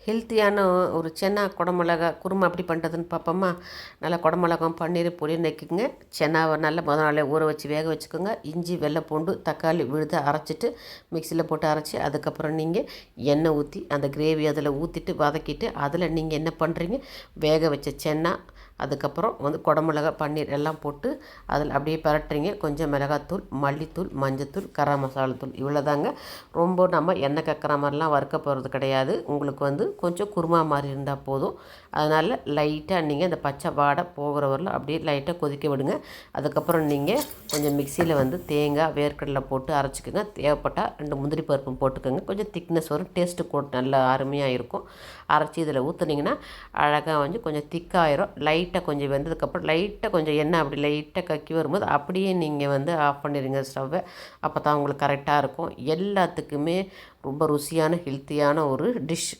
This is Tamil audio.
ஹெல்த்தியான ஒரு சென்னா குடமிளகா குருமா எப்படி பண்ணுறதுன்னு பார்ப்போமா. நல்லா குடமிளகாவும் பன்னீர் பொடி நக்கிக்கோங்க. சென்னாவை நல்லா முதல் நாளே ஊற வச்சு வேக வச்சுக்கோங்க. இஞ்சி வெள்ளை பூண்டு தக்காளி விழுத அரைச்சிட்டு மிக்சியில் போட்டு அரைச்சி அதுக்கப்புறம் நீங்கள் எண்ணெய் ஊற்றி அந்த கிரேவி அதில் ஊற்றிட்டு வதக்கிட்டு அதில் நீங்கள் என்ன பண்ணுறீங்க, வேக வச்ச சென்னா அதுக்கப்புறம் குடமிளகா பன்னீர் எல்லாம் போட்டு அதில் அப்படியே பரட்டுறீங்க. கொஞ்சம் மிளகாத்தூள் மல்லித்தூள் மஞ்சத்தூள் கரம் மசாலா தூள் இவ்வளோதாங்க. ரொம்ப நம்ம எண்ணெய் கக்கிற மாதிரிலாம் வறுக்க போகிறது கிடையாது. உங்களுக்கு கொஞ்சம் குருமா மாதிரி இருந்தால் போதும். அதனால் லைட்டாக நீங்கள் இந்த பச்சை வாடை போகிற வரல அப்படியே லைட்டாக கொதிக்க விடுங்க. அதுக்கப்புறம் நீங்கள் கொஞ்சம் மிக்சியில் தேங்காய் வேர்க்கடலை போட்டு அரைச்சிக்கோங்க. தேவைப்பட்டால் 2 முந்திரி பருப்பும் போட்டுக்கோங்க. கொஞ்சம் திக்னஸ் வரும், டேஸ்ட்டு கூட நல்லா அருமையாக இருக்கும். அரைச்சி இதில் ஊற்றுனீங்கன்னா அழகாக கொஞ்சம் திக்காயிரும். லைட்டாக கொஞ்சம் வெந்ததுக்கப்புறம் லைட்டாக கொஞ்சம் எண்ணெய் அப்படி லைட்டாக கக்கி வரும்போது அப்படியே நீங்கள் ஆஃப் பண்ணிடுங்க ஸ்டவ்வை. அப்போ தான் உங்களுக்கு கரெக்டாக இருக்கும். எல்லாத்துக்குமே ரொம்ப ருசியான ஹெல்த்தியான ஒரு டிஷ்.